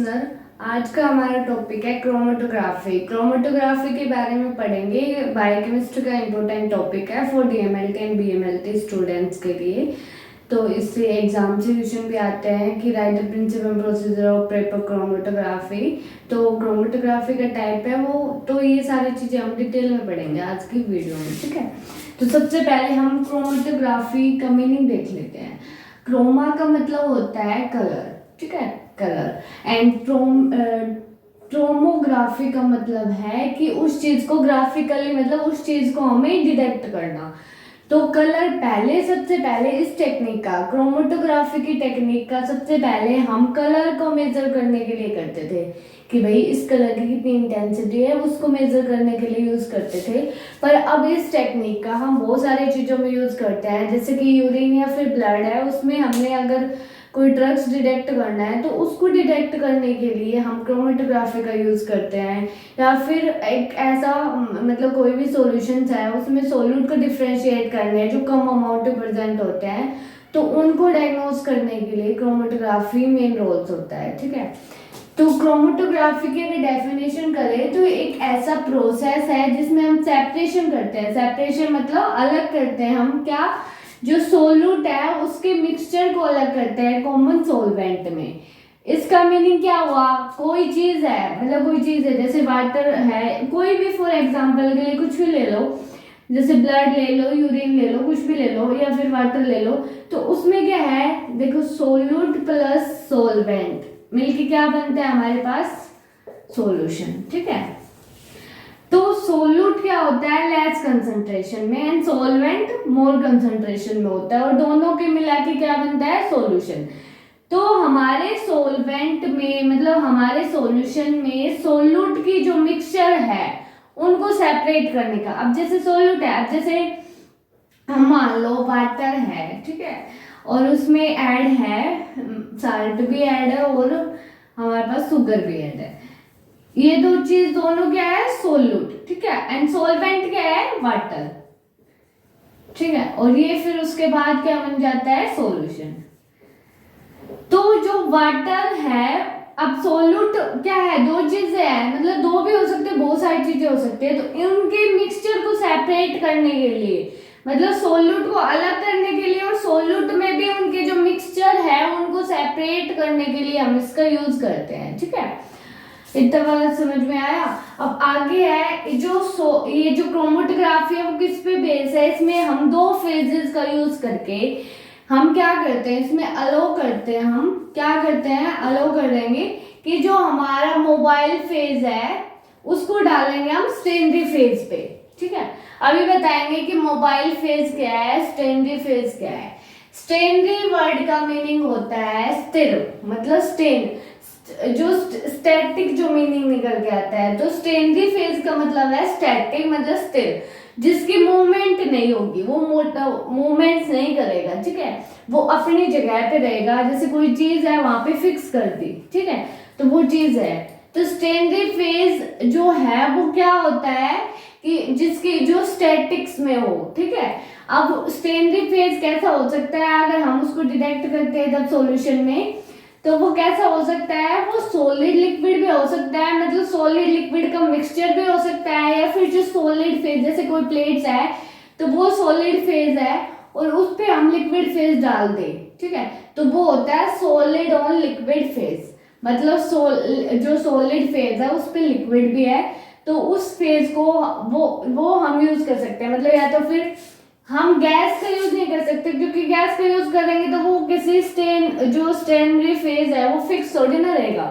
Listener, आज का हमारा टॉपिक है क्रोमेटोग्राफी। क्रोमेटोग्राफी के बारे में पढ़ेंगे। बायोकेमिस्ट्री का इम्पोर्टेंट टॉपिक है for DMLT and BMLT students के लिए। तो इससे एग्जाम से क्वेश्चन भी आते हैं कि write the principle and procedure of paper chromatography. तो क्रोमेटोग्राफी का टाइप है वो, तो ये सारी चीज़ें हम डिटेल में पढ़ेंगे आज की वीडियो में, ठीक है। तो सबसे पहले हम क्रोमेटोग्राफी का मीनिंग देख लेते हैं। क्रोमा का मतलब होता है कलर, ठीक है, कलर। एंड क्रोमोग्राफी का मतलब है कि उस चीज को ग्राफिकली, मतलब उस चीज को हमें डिटेक्ट करना। तो कलर पहले, सबसे पहले इस टेक्निक का, क्रोमेटोग्राफी की टेक्निक का सबसे पहले हम कलर को मेजर करने के लिए करते थे कि भाई इस कलर की कितनी इंटेंसिटी है, उसको मेजर करने के लिए यूज करते थे। पर अब इस टेक्निक का हम बहुत सारी चीजों में यूज करते हैं, जैसे कि यूरिन या फिर ब्लड है, उसमें हमने अगर कोई ड्रग्स डिटेक्ट करना है तो उसको डिटेक्ट करने के लिए हम क्रोमेटोग्राफी का यूज करते हैं। या फिर एक ऐसा, मतलब कोई भी सॉल्यूशंस है उसमें सोल्यूट को डिफ्रेंशिएट करने हैं जो कम अमाउंट में प्रेजेंट होते हैं, तो उनको डायग्नोज करने के लिए क्रोमेटोग्राफी मेन रोल्स होता है, ठीक है। तो क्रोमेटोग्राफी की अगर डेफिनेशन करें तो एक ऐसा प्रोसेस है जिसमें हम सेपरेशन करते हैं। सेपरेशन मतलब अलग करते हैं हम, क्या, जो सोल्यूट है उसके मिक्सचर को अलग करते हैं कॉमन सॉल्वेंट में। इसका मीनिंग क्या हुआ, कोई चीज है, मतलब कोई चीज है जैसे वाटर है, कोई भी, फॉर एग्जांपल के लिए कुछ भी ले लो, जैसे ब्लड ले लो, यूरिन ले लो, कुछ भी ले लो, या फिर वाटर ले लो, तो उसमें क्या है, देखो, सोल्यूट प्लस सोलवेंट मिलके क्या बनता है हमारे पास, सॉल्यूशन, ठीक है। तो सोल्यूट क्या होता है, लेस कंसंट्रेशन में, एंड सोलवेंट मोर कंसंट्रेशन में होता है, और दोनों के मिला के क्या बनता है, सॉल्यूशन। तो हमारे सोलवेंट में, मतलब हमारे सॉल्यूशन में सोल्यूट की जो मिक्सचर है उनको सेपरेट करने का, अब जैसे सोल्यूट है, अब जैसे हम मान लो वाटर है, ठीक है, और उसमें ऐड है, साल्ट भी ऐड है और हमारे पास शुगर भी ऐड है, ये दो चीज दोनों क्या है, सोल्यूट, ठीक है, एंड सोलवेंट क्या है, वाटर, ठीक है, और ये फिर उसके बाद क्या बन जाता है, सॉल्यूशन। तो जो वाटर है, अब सोल्यूट क्या है, दो चीजें हैं, मतलब दो भी हो सकते हैं, बहुत सारी चीजें हो सकती है, तो इनके मिक्सचर को सेपरेट करने के लिए, मतलब सोल्यूट को अलग करने के लिए और सोल्यूट में भी उनके जो मिक्सचर है उनको सेपरेट करने के लिए हम इसका यूज करते हैं, ठीक है। इतना बात समझ में आया। अब आगे है ये जो क्रोमेटोग्राफी है वो किस पे बेस है, इसमें हम दो फेजेस का यूज करके हम क्या करते हैं, इसमें अलो करते हैं, हम क्या करते हैं, अलो कर देंगे कि जो हमारा मोबाइल फेज है उसको डालेंगे हम सेकेंडरी फेज पे, ठीक है। अभी बताएंगे कि मोबाइल फेज क्या है, सेकेंडरी फेज क्या है। सेकेंडरी वर्ड का मीनिंग होता है स्थिर, मतलब जो स्टैटिक जो मीनिंग निकल के आता है, तो सेकेंडरी फेज का मतलब है स्टैटिक, मतलब स्थिर, जिसकी मूवमेंट नहीं होगी, वो मूवमेंट्स नहीं करेगा, ठीक है, वो अपनी जगह पे रहेगा, जैसे कोई चीज है वहां पे फिक्स कर दी, ठीक है, तो वो चीज है। तो सेकेंडरी फेज जो है वो क्या होता है कि जिसकी जो स्टैटिक्स में हो, ठीक है। अब सेकेंडरी फेज कैसा हो सकता है, अगर हम उसको डिटेक्ट करते हैं तब सॉल्यूशन में, तो वो कैसा हो सकता है, वो सॉलिड लिक्विड भी हो सकता है, मतलब सॉलिड लिक्विड का मिक्सचर भी हो सकता है, या फिर जो सॉलिड फेज, जैसे कोई प्लेट्स है तो वो सॉलिड फेज है और उस पे हम लिक्विड फेज डाल दें, ठीक है, तो वो होता है सॉलिड ऑन लिक्विड फेज, मतलब जो सॉलिड फेज है उस पे लिक्विड भी है, तो उस फेज को वो हम यूज कर सकते हैं, मतलब या तो फिर हम गैस का यूज नहीं कर सकते, क्योंकि गैस का यूज करेंगे तो वो किसी जो सेकेंडरी फेज है वो फिक्स थोड़ी ना रहेगा,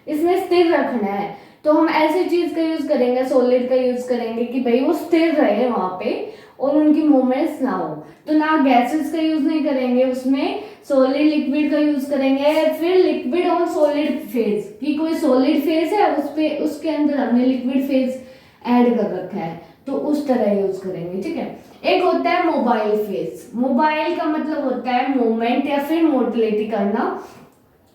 इसमें स्थिर रखना है, तो हम ऐसी चीज का यूज करेंगे, सॉलिड का यूज करेंगे कि भाई वो स्थिर रहे वहां पे और उनकी मूवमेंट्स ना हो। तो ना गैसेस का यूज नहीं करेंगे, उसमें सॉलिड लिक्विड का यूज करेंगे, फिर लिक्विड ऑन सॉलिड फेज, कि कोई सॉलिड फेज है उस पे, उसके अंदर हमने लिक्विड फेज ऐड कर रखा है, तो उस तरह यूज करेंगे, ठीक है। एक होता है मोबाइल फेज, मोबाइल का मतलब होता है मूवमेंट या फिर मोटिलिटी करना।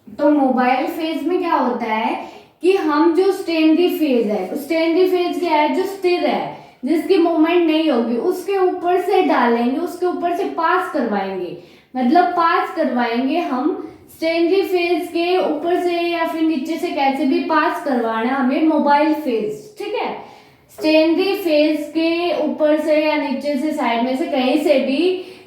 तो मोबाइल फेज में क्या होता है कि हम जो सेकेंडरी फेज है, सेकेंडरी फेज क्या है, जो स्थिर है, जिसकी मूवमेंट नहीं होगी, उसके ऊपर से डालेंगे, उसके ऊपर से पास करवाएंगे, मतलब पास करवाएंगे हम सेकेंडरी फेज के ऊपर से या फिर नीचे से कैसे भी पास करवाना है हमें मोबाइल फेज, ठीक है। सेकेंडरी फेज के ऊपर से या नीचे से साइड में से कहीं से भी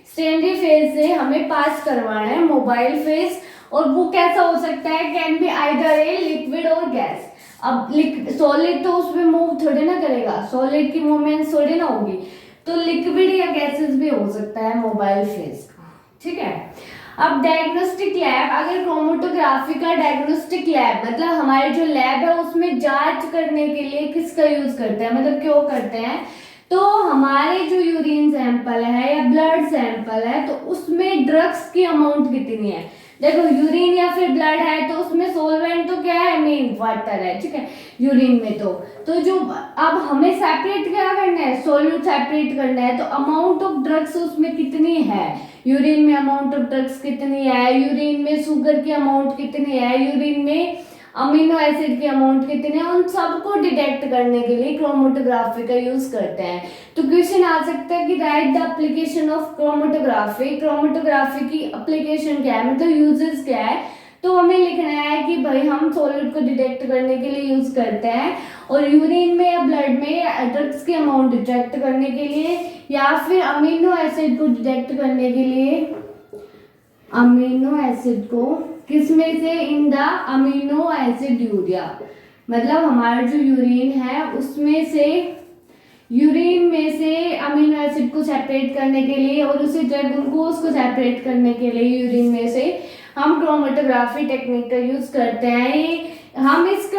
सेकेंडरी फेज से हमें पास करवाना है मोबाइल फेज। और वो कैसा हो सकता है, can be either a liquid और गैस। अब सॉलिड तो उसमें मूव थोड़ी ना करेगा, सॉलिड की मूवमेंट थोड़ी ना होगी, तो लिक्विड या गैसेस भी हो सकता है मोबाइल फेज का, ठीक है। अब डायग्नोस्टिक लैब, अगर क्रोमेटोग्राफी का डायग्नोस्टिक लैब मतलब हमारे जो लैब है उसमें जांच करने के लिए किसका यूज करते हैं, मतलब क्यों करते हैं, तो हमारे जो यूरिन सैंपल है या ब्लड सैंपल है तो उसमें ड्रग्स की अमाउंट कितनी है। देखो यूरिन या फिर ब्लड है तो उसमें सोलवेंट तो क्या है, मेन वाटर है, ठीक है, यूरिन में तो जो अब हमें सेपरेट क्या करना है, सोल्यूट सेपरेट करना है, तो अमाउंट ऑफ ड्रग्स उसमें कितनी है, यूरिन में अमाउंट ऑफ ड्रग्स कितनी है, यूरिन में शुगर की अमाउंट कितनी है, यूरिन में अमीनो एसिड की अमाउंट कितनी है, उन सबको डिटेक्ट करने के लिए क्रोमेटोग्राफी का यूज करते हैं। तो क्वेश्चन आ सकता है कि write the application of chromatography, chromatography की एप्लीकेशन क्या है, मतलब यूजेस क्या है। तो हमें लिखना है कि भाई हम सॉलिड को डिटेक्ट करने के लिए यूज करते हैं, और यूरिन में या ब्लड में ड्रग्स की अमाउंट डिटेक्ट करने के लिए, या फिर अमीनो एसिड को डिटेक्ट करने के लिए, अमीनो एसिड को किसमें से, in the amino acid urea, मतलब हमारा जो यूरिन है उसमें से, यूरिन में से अमीनो एसिड को सेपरेट करने के लिए और उसे ड्रग ग्लूकोज को सेपरेट करने के लिए यूरिन में से हम क्रोमेटोग्राफी टेक्निक का यूज करते हैं। हम इस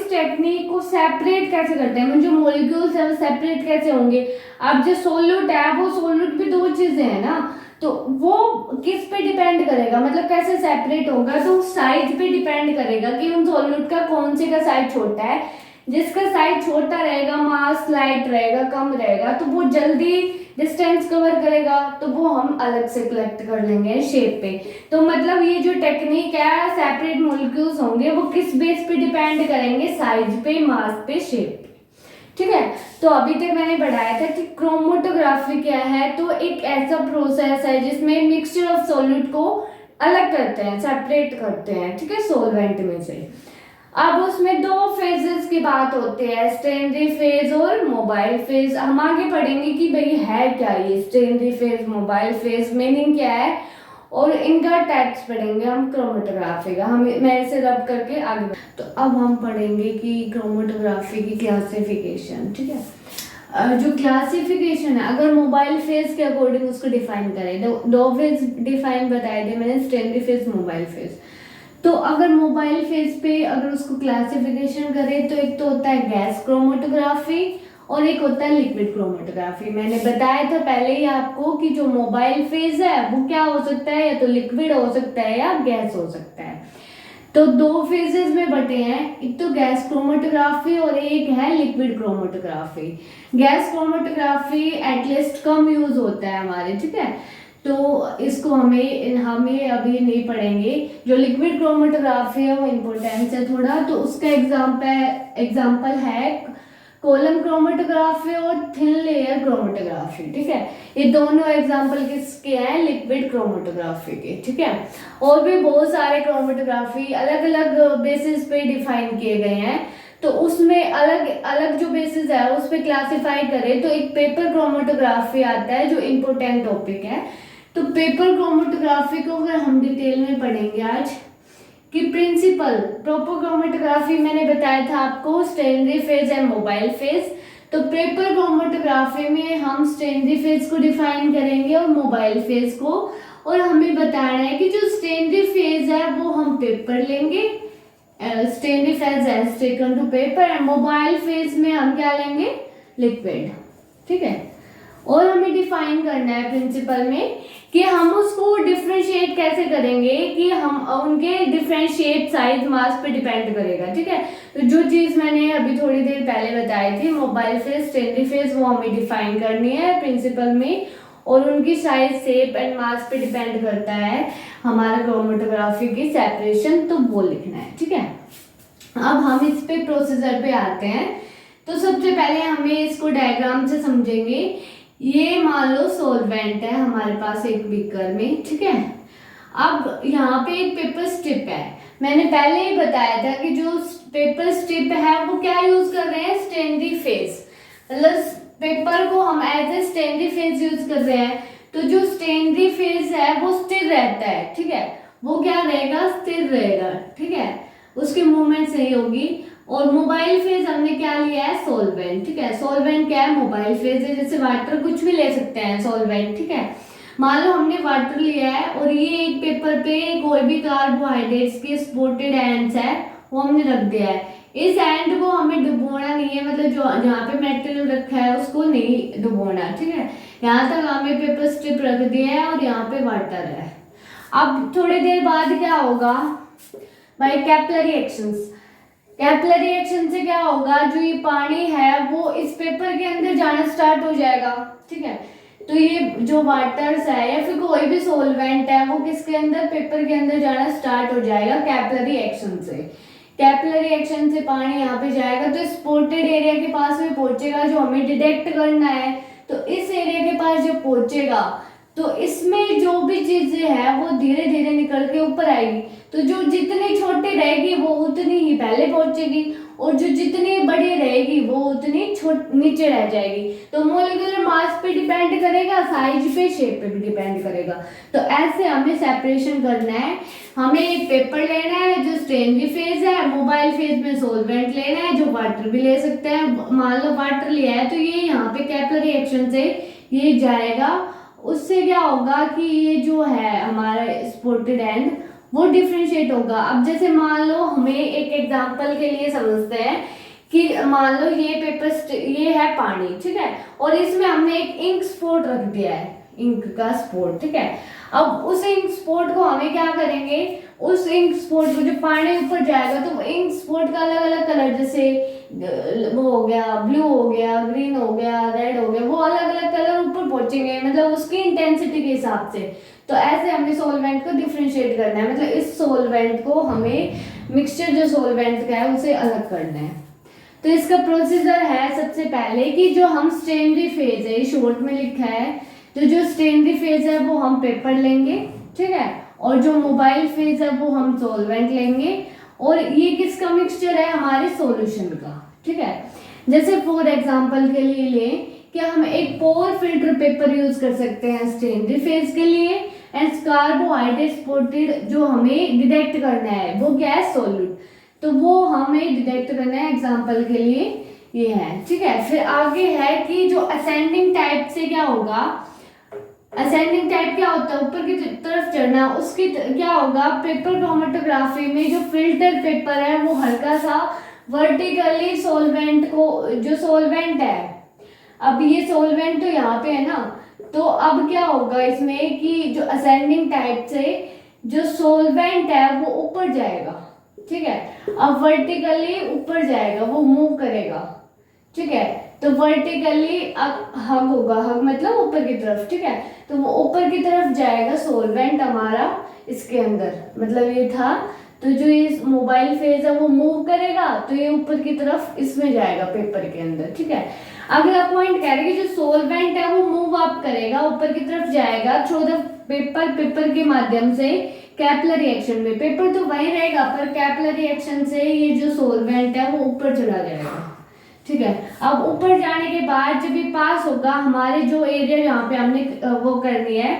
टेक्निक को सेपरेट कैसे करते हैं, जो मॉलिक्यूल्स है वो सेपरेट कैसे होंगे। अब जो सोल्यूट है वो सोल्यूट भी दो चीजें हैं ना, तो वो किस पे डिपेंड करेगा, मतलब कैसे सेपरेट होगा, तो साइज पे डिपेंड करेगा कि उन सॉल्यूट का कौन से का साइज छोटा है। जिसका साइज छोटा रहेगा, मास लाइट रहेगा, कम रहेगा, तो वो जल्दी डिस्टेंस कवर करेगा, तो वो हम अलग से कलेक्ट कर लेंगे शेप पे। तो मतलब ये जो टेक्निक है, सेपरेट मॉलिक्यूल्स होंगे वो किस बेस पे डिपेंड करेंगे, साइज पे, मास पे, शेप पे, ठीक है। तो अभी तक मैंने बढ़ाया था कि क्रोमेटोग्राफी क्या है, तो एक ऐसा प्रोसेस है जिसमें मिक्सचर ऑफ सॉल्यूट को अलग करते हैं, सेपरेट करते हैं, ठीक है, सोलवेंट में से। अब उसमें दो फेजेस की बात होती है, सेकेंडरी फेज और मोबाइल फेज। हम आगे पढ़ेंगे कि भाई है क्या ये secondary phase, mobile phase, meaning क्या है, और इनका टाइप्स पढ़ेंगे हम क्रोमेटोग्राफी का। हम मैं इसे रब करके आगे तो अब हम पढ़ेंगे कि क्रोमेटोग्राफी की क्लासिफिकेशन, ठीक है। जो क्लासिफिकेशन है, अगर मोबाइल फेज के अकॉर्डिंग उसको डिफाइन करें, दो फेज डिफाइन बताए थे मैंने, सेकेंडरी फेज, मोबाइल फेज। तो अगर मोबाइल फेज पे अगर उसको क्लासिफिकेशन करें तो एक तो होता है गैस क्रोमेटोग्राफी और एक होता है लिक्विड क्रोमेटोग्राफी। मैंने बताया था पहले ही आपको कि जो मोबाइल फेज है वो क्या हो सकता है, या तो लिक्विड हो सकता है या गैस हो सकता है। तो दो फेजेस में बटे हैं, एक तो गैस क्रोमेटोग्राफी और एक है liquid chromatography. Gas chromatography at least कम यूज होता है हमारे, ठीक है, तो इसको हमें अभी नहीं पढ़ेंगे। जो लिक्विड क्रोमेटोग्राफी है वो इम्पोर्टेंस है थोड़ा, तो उसका एग्जाम्पल है कॉलम क्रोमेटोग्राफी और थिन लेयर क्रोमेटोग्राफी, ठीक है। ये दोनों एग्जाम्पल किसके हैं, लिक्विड क्रोमेटोग्राफी के, ठीक है। और भी बहुत सारे क्रोमेटोग्राफी अलग अलग बेसिस पे डिफाइन किए गए हैं, तो उसमें अलग अलग जो बेसिस है उस पर क्लासीफाई करें तो एक पेपर क्रोमेटोग्राफी आता है जो इम्पोर्टेंट टॉपिक है। तो पेपर क्रोमेटोग्राफी को अगर हम डिटेल में पढ़ेंगे आज कि प्रिंसिपल, प्रॉपर क्रोमेटोग्राफी मैंने बताया था आपको सेकेंडरी फेज है, मोबाइल फेज। तो पेपर क्रोमेटोग्राफी में हम सेकेंडरी फेज को डिफाइन करेंगे और मोबाइल फेज को, और हमें बताना है कि जो सेकेंडरी फेज है वो हम पेपर लेंगे, secondary phase as taken to paper, and mobile phase में हम क्या लेंगे, लिक्विड, ठीक है। और हमें डिफाइन करना है प्रिंसिपल में कि हम उसको डिफरेंशिएट कैसे करेंगे, कि हम उनके डिफरेंट शेप, साइज, मास पे डिपेंड करेगा, ठीक है। तो जो चीज मैंने अभी थोड़ी देर पहले बताई थी, मोबाइल फेज, सेकेंडरी फेज, वो हमें डिफाइन करनी है प्रिंसिपल में, और उनकी साइज, शेप एंड मास पे डिपेंड करता है हमारा क्रोमेटोग्राफी की सेपरेशन, तो वो लिखना है, ठीक है। अब हम इस पे प्रोसीजर पे आते हैं। तो सबसे पहले हमें इसको डायग्राम से समझेंगे। ये मान लो सॉल्वेंट है हमारे पास एक बीकर में, ठीक है। अब यहाँ पे एक पेपर स्ट्रिप है, मैंने पहले ही बताया था कि जो पेपर स्ट्रिप है वो क्या यूज कर रहे हैं, स्टेनरी फेस, मतलब पेपर को हम as a stationary phase use कर रहे हैं। तो जो स्टेनरी फेस है वो स्थिर रहता है, ठीक है, वो क्या रहेगा, स्थिर रहेगा, ठीक है, उसकी मूवमेंट सही होगी। और मोबाइल फेज हमने क्या लिया है, सॉल्वेंट, ठीक है, सॉल्वेंट क्या है, मोबाइल फेज है, जैसे वाटर कुछ भी ले सकते हैं सॉल्वेंट, ठीक है। मान लो हमने वाटर लिया है और ये एक पेपर पे कोई भी कार्बोहाइड्रेट्स के स्पोर्टेड एंड्स है वो हमने रख दिया है। इस एंड को हमें डुबोना नहीं है, मतलब जो जहाँ पे मटेरियल रखा है उसको नहीं डुबोना, ठीक है। यहाँ तक हमें पेपर स्ट्रिप रख दिया है और यहाँ पे वाटर है। अब थोड़ी देर बाद क्या होगा भाई, कैपिलरी एक्शंस। कैपिलरी एक्शन से क्या होगा, जो ये पानी है वो इस पेपर के अंदर जाना स्टार्ट हो जाएगा, ठीक है। तो ये जो वाटर्स है या फिर कोई भी सॉल्वेंट है वो किसके अंदर, पेपर के अंदर जाना स्टार्ट हो जाएगा कैपिलरी एक्शन से। कैपिलरी एक्शन से पानी यहाँ पे जाएगा तो स्पॉटेड एरिया के पास में पहुंचेगा जो हमें डिटेक्ट करना है। तो इस एरिया के पास जब पहुंचेगा तो इसमें जो भी चीजें हैं वो धीरे धीरे निकल के ऊपर आएगी। तो जो जितनी छोटी रहेगी वो उतनी ही पहले पहुंचेगी और जो जितनी बड़ी रहेगी वो उतनी नीचे रह जाएगी। तो मोलिकुलर मास पे डिपेंड करेगा, साइज पे, शेप पे भी डिपेंड करेगा। तो ऐसे हमें सेपरेशन करना है। हमें एक पेपर लेना है जो स्टेनरी फेज है, मोबाइल फेज में सॉल्वेंट लेना है, जो वाटर भी ले सकते हैं। मान लो वाटर लिया है तो ये यहाँ पे कैपिलरी एक्शन से ये जाएगा, उससे क्या होगा कि ये जो है हमारा स्पॉटेड एंड वो डिफरेंशिएट होगा। अब जैसे मान लो हमें एक एग्जांपल के लिए समझते हैं कि मान लो ये पेपर, ये है पानी, ठीक है, और इसमें हमने एक इंक स्पॉट रख दिया है, इंक का स्पॉट, ठीक है। अब उस इंक स्पॉट को हमें क्या करेंगे, उस इंक स्पॉट को जो पानी ऊपर जाएगा तो इंक स्पॉट का अलग अलग कलर, जैसे वो हो गया ब्लू, हो गया ग्रीन, हो गया रेड, हो गया, वो अलग अलग कलर ऊपर पहुंचेंगे, मतलब उसकी इंटेंसिटी के हिसाब से। तो ऐसे हमें सॉल्वेंट को डिफरेंशिएट करना है, मतलब इस सॉल्वेंट को हमें मिक्सचर जो सॉल्वेंट का है उसे अलग करना है। तो इसका प्रोसीजर है सबसे पहले कि जो हम स्टेनरी फेज है, शॉर्ट में लिखा है, तो जो स्टेनरी फेज है वो हम पेपर लेंगे, ठीक है, और जो मोबाइल फेज है वो हम सॉल्वेंट लेंगे, और ये किसका मिक्सचर है, हमारे सॉल्यूशन का, ठीक है। जैसे फॉर एग्जांपल के लिए लें कि हम एक पोर फिल्टर पेपर यूज कर सकते हैं स्टेनरी फेज के लिए, एंड कार्बोहाइड्रेट स्पॉटेड जो हमें डिटेक्ट करना है वो क्या है, सॉल्यूट, तो वो हमें डिटेक्ट करना है, एग्जांपल के लिए ये है, ठीक है। फिर आगे है कि जो असेंडिंग टाइप से क्या होगा, असेंडिंग टाइप क्या होता है, ऊपर की तरफ चढ़ना, उसकी क्या होगा, पेपर क्रोमेटोग्राफी में जो फिल्टर पेपर है वो हल्का सा वर्टिकली सॉल्वेंट को, जो सॉल्वेंट है, अब ये सॉल्वेंट तो यहाँ पे है ना, तो अब क्या होगा इसमें कि जो असेंडिंग टाइप से जो सॉल्वेंट है वो ऊपर जाएगा, ठीक है, अब वर्टिकली ऊपर जाएगा, वो मूव करेगा, ठीक है। तो वर्टिकली हग होगा, हग मतलब ऊपर की तरफ, ठीक है, तो वो ऊपर की तरफ जाएगा सॉल्वेंट हमारा इसके अंदर, मतलब ये था। तो जो ये मोबाइल फेज है वो मूव करेगा तो ये ऊपर की तरफ इसमें जाएगा पेपर के अंदर, ठीक है। अगला पॉइंट कह रहे हैं कि जो सॉल्वेंट है वो मूव अप करेगा, ऊपर की तरफ जाएगा थ्रू द पेपर, पेपर के माध्यम से कैपिलरी एक्शन में, पेपर तो वही रहेगा पर कैपिलरी एक्शन से ये जो सॉल्वेंट है वो ऊपर चला जाएगा, ठीक है। अब ऊपर जाने के बाद जब ये पास होगा हमारे जो एरिया जहाँ पे हमने वो करनी है,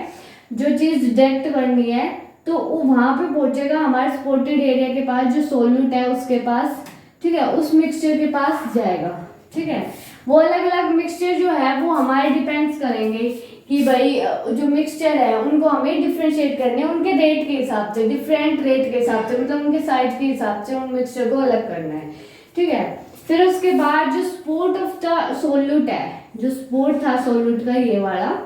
जो चीज डिटेक्ट करनी है, तो वहां पे पहुंचेगा हमारे स्पॉटेड एरिया के पास, जो सोल्यूट है उसके पास, ठीक है, उस मिक्सचर के पास जाएगा, ठीक है। वो अलग अलग मिक्सचर जो है वो हमारे डिपेंड्स करेंगे कि भाई जो मिक्सचर है उनको हमें डिफरेंशिएट करने हैं उनके रेट के हिसाब से, डिफरेंट रेट के हिसाब से, मतलब उनके साइज के हिसाब से उन मिक्सचर को अलग करना है, ठीक है। फिर उसके बाद जो स्पोर्ट ऑफ द सोल्यूट है, जो स्पोर्ट था सोल्यूट का, ये वाला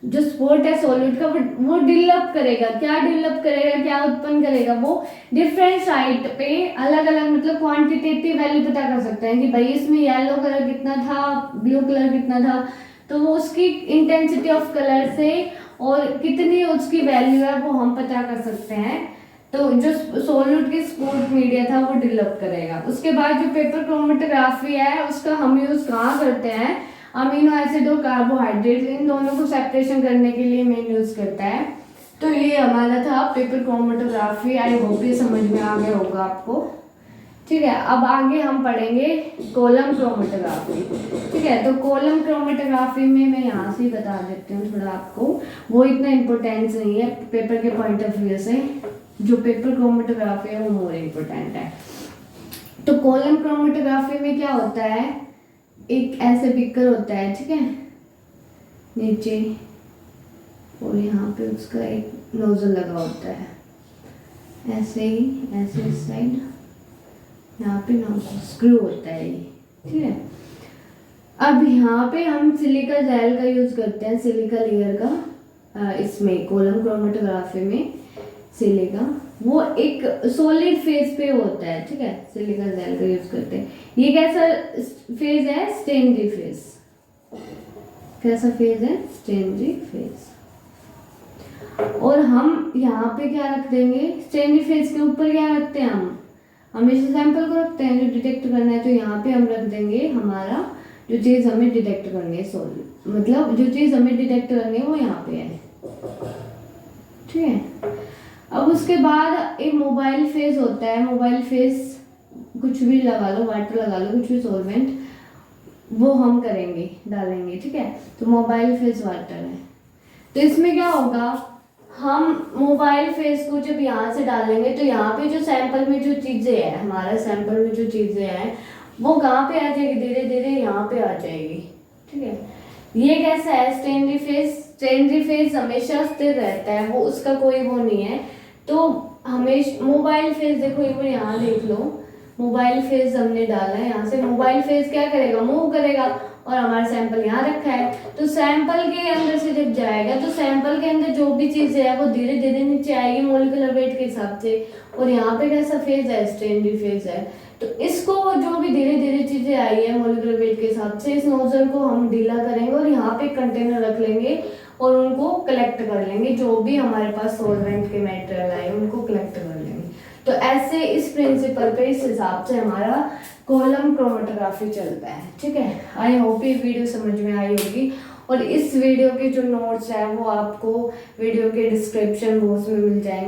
जो स्पोर्ट है सोल्यूट का, वो डेवलप करेगा, क्या डेवलप करेगा, क्या उत्पन्न करेगा, वो डिफरेंट साइट पे अलग अलग, मतलब क्वांटिटेटिव वैल्यू पता कर सकते हैं कि भाई इसमें येलो कलर कितना था, ब्लू कलर कितना था, तो वो उसकी इंटेंसिटी ऑफ कलर से और कितनी उसकी वैल्यू है वो हम पता कर सकते हैं। तो जो सोल्यूट की स्पोर्ट मीडिया था वो डेवलप करेगा। उसके बाद जो पेपर क्रोमेटोग्राफी है उसका हम यूज कहाँ करते हैं, अमीनो एसिड और कार्बोहाइड्रेट, इन दोनों को सेपरेशन करने के लिए मेन यूज करता है। तो ये हमारा था पेपर क्रोमेटोग्राफी। आई होप ये समझ में आ गया होगा आपको। ठीक है, अब आगे हम पढ़ेंगे कॉलम क्रोमेटोग्राफी। ठीक है, तो कॉलम क्रोमेटोग्राफी में मैं यहाँ से ही बता देती हूँ थोड़ा आपको, वो इतना इम्पोर्टेंस नहीं है पेपर के पॉइंट ऑफ व्यू से। जो पेपर क्रोमेटोग्राफी है वो मोर इम्पोर्टेंट है। तो कॉलम क्रोमेटोग्राफी में क्या होता है, एक ऐसे बीकर होता है, ठीक है, नीचे, और यहाँ पे उसका एक नोजल लगा होता है, ऐसे ही, ऐसे इस साइड, यहाँ पे नोजल स्क्रू होता है ये। ठीक है, अब यहाँ पे हम सिलिका जेल का यूज करते हैं, सिलिका लेयर का, इसमें कॉलम क्रोमेटोग्राफी में सिलिका वो एक सॉलिड फेज पे होता है। ठीक है, सिलिका जेल का यूज करते हैं। ये कैसा फेज है, स्टेनरी फेज। कैसा फेज है, स्टेनरी फेज। और हम यहाँ पे क्या रख देंगे, स्टेनरी फेज के ऊपर क्या रखते हैं, हम हमेशा सैंपल को रखते हैं जो डिटेक्ट करना है। तो यहाँ पे हम रख देंगे हमारा जो चीज़ हमें डिटेक्ट करनी है, सॉलिड, मतलब जो चीज़ हमें डिटेक्ट करनी है वो यहाँ पे है। ठीक है, अब उसके बाद एक मोबाइल फेज होता है। मोबाइल फेज कुछ भी लगा लो, वाटर लगा लो, कुछ भी सॉल्वेंट, वो हम करेंगे, डालेंगे। ठीक है, तो मोबाइल फेज वाटर है। तो इसमें क्या होगा, हम मोबाइल फेज को जब यहाँ से डालेंगे तो यहाँ पे जो सैंपल में जो चीज़ें हैं, हमारा सैंपल में जो चीज़ें हैं वो कहाँ पे आ जाएगी, धीरे धीरे यहाँ पे आ जाएगी। ठीक है, ये कैसा है, स्टेनरी फेज। स्टेनरी फेज हमेशा स्थिर रहता है, वो उसका कोई वो नहीं है। तो हमेशा मोबाइल फेज, देखो एक बार यहाँ देख लो, मोबाइल फेज हमने डाला है, यहाँ से मोबाइल फेज क्या करेगा, मूव करेगा, और हमारा सैंपल यहाँ रखा है। तो सैंपल के अंदर से जब जाएगा तो सैंपल के अंदर जो भी चीज़ें है वो धीरे धीरे नीचे आएगी मॉलिक्यूलर वेट के हिसाब से। और यहाँ पे कैसा फेज है, स्टेनरी फेज है। तो इसको जो भी धीरे धीरे चीज़ें आई है मॉलिक्यूलर वेट के हिसाब से, इस नोजल को हम ढीला करेंगे और यहाँ पे कंटेनर रख लेंगे और उनको कलेक्ट कर लेंगे। जो भी हमारे पास सॉल्वेंट के मटेरियल आए उनको कलेक्ट कर लेंगे। तो ऐसे इस प्रिंसिपल पे, इस हिसाब से हमारा कॉलम क्रोमेटोग्राफी चलता है। ठीक है, आई होप ये वीडियो समझ में आई होगी। और इस वीडियो के जो नोट्स हैं वो आपको वीडियो के डिस्क्रिप्शन बॉक्स में मिल जाएंगे।